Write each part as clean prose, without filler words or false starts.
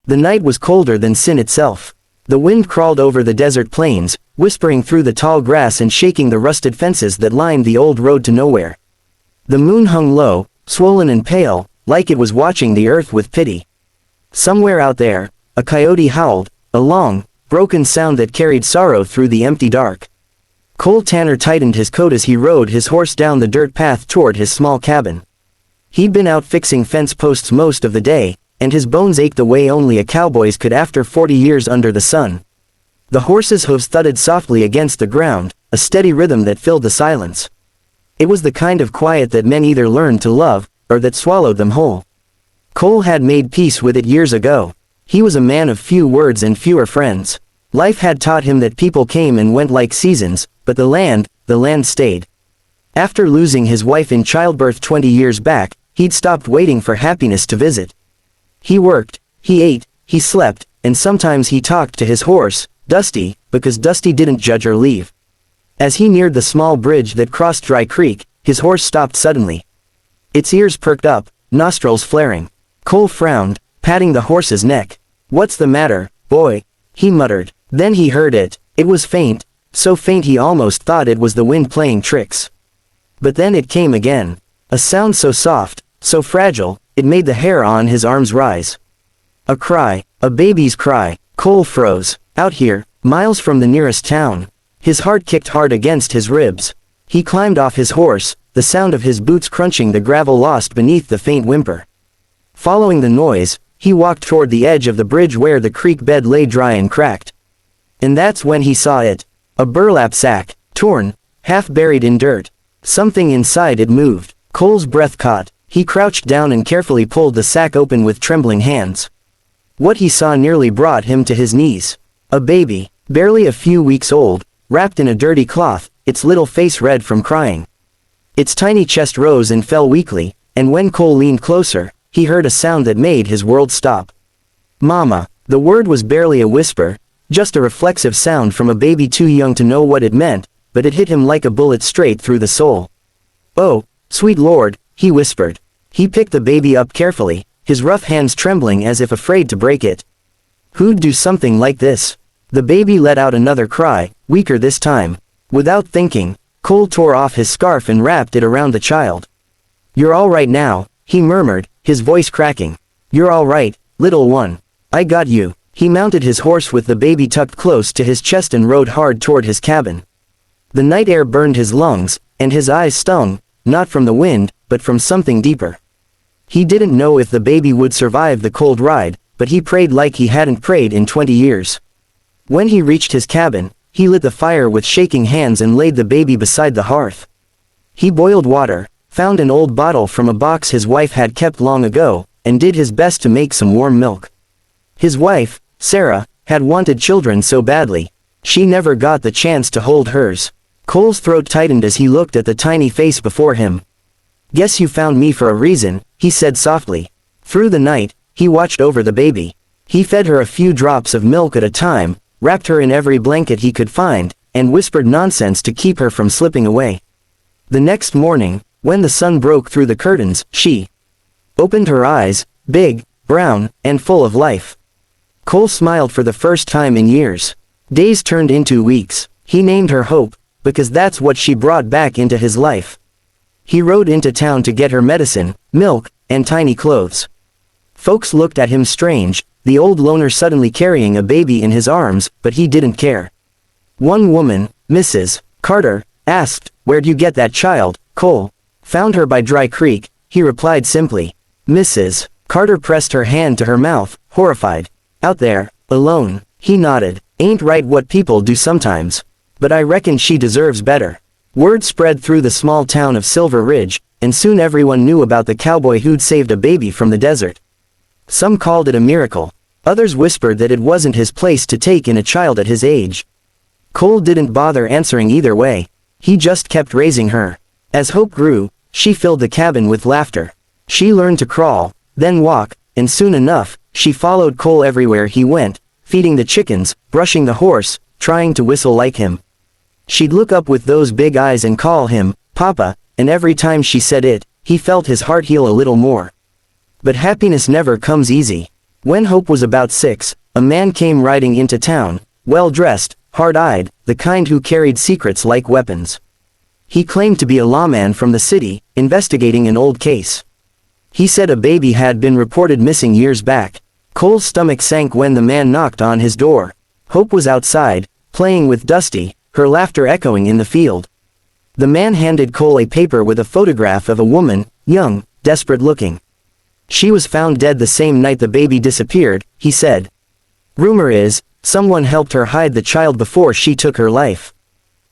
The night was colder than sin itself. The wind crawled over the desert plains, whispering through the tall grass and shaking the rusted fences that lined the old road to nowhere. The moon hung low, swollen and pale, like it was watching the earth with pity. Somewhere out there, a coyote howled, a long, broken sound that carried sorrow through the empty dark. Cole Tanner tightened his coat as he rode his horse down the dirt path toward his small cabin. He'd been out fixing fence posts most of the day, and his bones ached the way only a cowboy's could after 40 years under the sun. The horse's hooves thudded softly against the ground, a steady rhythm that filled the silence. It was the kind of quiet that men either learned to love, or that swallowed them whole. Cole had made peace with it years ago. He was a man of few words and fewer friends. Life had taught him that people came and went like seasons, but the land stayed. After losing his wife in childbirth 20 years back, he'd stopped waiting for happiness to visit. He worked, he ate, he slept, and sometimes he talked to his horse, Dusty, because Dusty didn't judge or leave. As he neared the small bridge that crossed Dry Creek, his horse stopped suddenly. Its ears perked up, nostrils flaring. Cole frowned, patting the horse's neck. "What's the matter, boy?" he muttered. Then he heard it. It was faint, so faint he almost thought it was the wind playing tricks. But then it came again. A sound so soft, so fragile, it made the hair on his arms rise. A cry, a baby's cry. Cole froze. Out here, miles from the nearest town. His heart kicked hard against his ribs. He climbed off his horse, the sound of his boots crunching the gravel lost beneath the faint whimper. Following the noise, he walked toward the edge of the bridge where the creek bed lay dry and cracked. And that's when he saw it. A burlap sack, torn, half buried in dirt. Something inside it moved. Cole's breath caught. He crouched down and carefully pulled the sack open with trembling hands. What he saw nearly brought him to his knees. A baby, barely a few weeks old, wrapped in a dirty cloth, its little face red from crying. Its tiny chest rose and fell weakly, and when Cole leaned closer, he heard a sound that made his world stop. "Mama." The word was barely a whisper, just a reflexive sound from a baby too young to know what it meant, but it hit him like a bullet straight through the soul. "Oh, sweet Lord," he whispered. He picked the baby up carefully, his rough hands trembling as if afraid to break it. Who'd do something like this? The baby let out another cry, weaker this time. Without thinking, Cole tore off his scarf and wrapped it around the child. "You're all right now," he murmured, his voice cracking. "You're all right, little one. I got you." He mounted his horse with the baby tucked close to his chest and rode hard toward his cabin. The night air burned his lungs, and his eyes stung, not from the wind, but from something deeper. He didn't know if the baby would survive the cold ride, but he prayed like he hadn't prayed in 20 years. When he reached his cabin, he lit the fire with shaking hands and laid the baby beside the hearth. He boiled water, found an old bottle from a box his wife had kept long ago, and did his best to make some warm milk. His wife, Sarah, had wanted children so badly. She never got the chance to hold hers. Cole's throat tightened as he looked at the tiny face before him. "Guess you found me for a reason," he said softly. Through the night, he watched over the baby. He fed her a few drops of milk at a time, wrapped her in every blanket he could find, and whispered nonsense to keep her from slipping away. The next morning, when the sun broke through the curtains, she opened her eyes, big, brown, and full of life. Cole smiled for the first time in years. Days turned into weeks. He named her Hope, because that's what she brought back into his life. He rode into town to get her medicine, milk, and tiny clothes. Folks looked at him strange, the old loner suddenly carrying a baby in his arms, but he didn't care. One woman, Mrs. Carter, asked, "Where'd you get that child, Cole?" "Found her by Dry Creek," he replied simply. Mrs. Carter pressed her hand to her mouth, horrified. "Out there, alone," he nodded. "Ain't right what people do sometimes. But I reckon she deserves better." Word spread through the small town of Silver Ridge, and soon everyone knew about the cowboy who'd saved a baby from the desert. Some called it a miracle. Others whispered that it wasn't his place to take in a child at his age. Cole didn't bother answering either way. He just kept raising her. As Hope grew, she filled the cabin with laughter. She learned to crawl, then walk, and soon enough, she followed Cole everywhere he went, feeding the chickens, brushing the horse, trying to whistle like him. She'd look up with those big eyes and call him, Papa, and every time she said it, he felt his heart heal a little more. But happiness never comes easy. When Hope was about 6, a man came riding into town, well-dressed, hard-eyed, the kind who carried secrets like weapons. He claimed to be a lawman from the city, investigating an old case. He said a baby had been reported missing years back. Cole's stomach sank when the man knocked on his door. Hope was outside, playing with Dusty, her laughter echoing in the field. The man handed Cole a paper with a photograph of a woman, young, desperate-looking. She was found dead the same night the baby disappeared, he said. Rumor is, someone helped her hide the child before she took her life.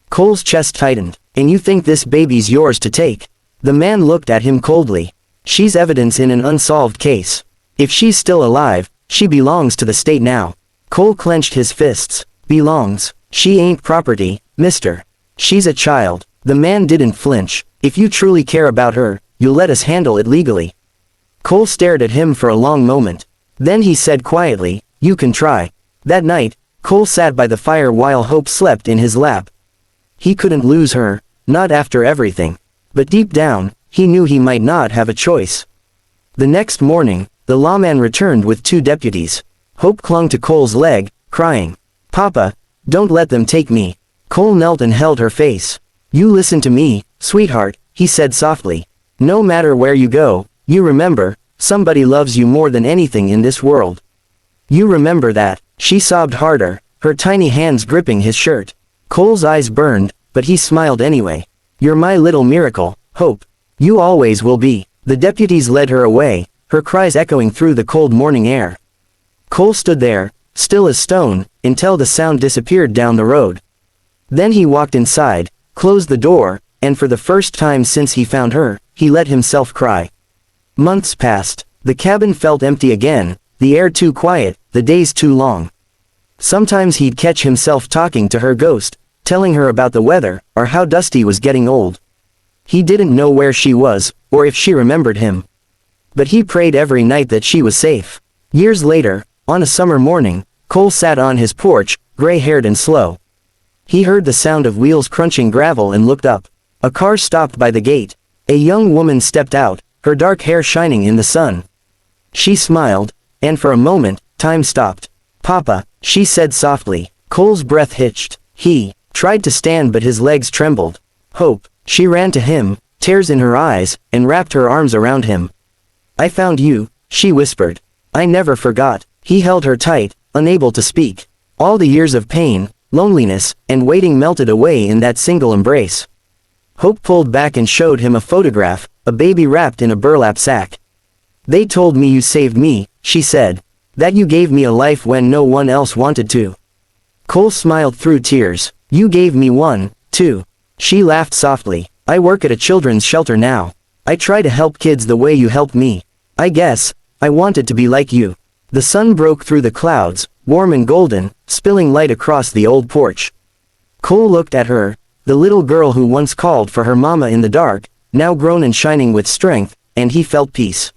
Cole's chest tightened. And you think this baby's yours to take? The man looked at him coldly. She's evidence in an unsolved case. If she's still alive, she belongs to the state now. Cole clenched his fists. Belongs. She ain't property, mister. She's a child. The man didn't flinch. If you truly care about her, you'll let us handle it legally. Cole stared at him for a long moment. Then he said quietly, you can try. That night, Cole sat by the fire while Hope slept in his lap. He couldn't lose her, not after everything. But deep down, he knew he might not have a choice. The next morning, the lawman returned with 2 deputies. Hope clung to Cole's leg, crying, Papa, don't let them take me. Cole knelt and held her face. You listen to me, sweetheart, he said softly. No matter where you go, you remember, somebody loves you more than anything in this world. You remember that. She sobbed harder, her tiny hands gripping his shirt. Cole's eyes burned, but he smiled anyway. You're my little miracle, Hope. You always will be. The deputies led her away, her cries echoing through the cold morning air. Cole stood there, still as stone, until the sound disappeared down the road. Then he walked inside, closed the door, and for the first time since he found her, he let himself cry. Months passed. The cabin felt empty again, the air too quiet, the days too long. Sometimes he'd catch himself talking to her ghost, telling her about the weather, or how Dusty was getting old. He didn't know where she was, or if she remembered him. But he prayed every night that she was safe. Years later, on a summer morning, Cole sat on his porch, gray-haired and slow. He heard the sound of wheels crunching gravel and looked up. A car stopped by the gate. A young woman stepped out, her dark hair shining in the sun. She smiled, and for a moment, time stopped. Papa, she said softly. Cole's breath hitched. He tried to stand but his legs trembled. Hope. She ran to him, tears in her eyes, and wrapped her arms around him. I found you, she whispered. I never forgot. He held her tight, unable to speak. All the years of pain, loneliness, and waiting melted away in that single embrace. Hope pulled back and showed him a photograph, a baby wrapped in a burlap sack. They told me you saved me, she said. That you gave me a life when no one else wanted to. Cole smiled through tears. You gave me one, too. She laughed softly. I work at a children's shelter now. I try to help kids the way you helped me. I guess, I wanted to be like you. The sun broke through the clouds, warm and golden, spilling light across the old porch. Cole looked at her, the little girl who once called for her mama in the dark, now grown and shining with strength, and he felt peace.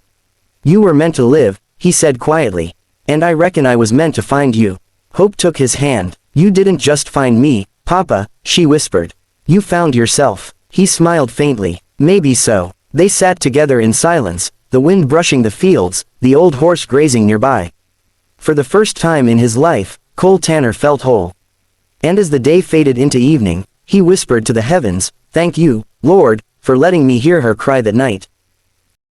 You were meant to live, he said quietly. And I reckon I was meant to find you. Hope took his hand. You didn't just find me, Papa, she whispered. You found yourself. He smiled faintly. Maybe so. They sat together in silence, the wind brushing the fields, the old horse grazing nearby. For the first time in his life, Cole Tanner felt whole. And as the day faded into evening, he whispered to the heavens, Thank you, Lord, for letting me hear her cry that night.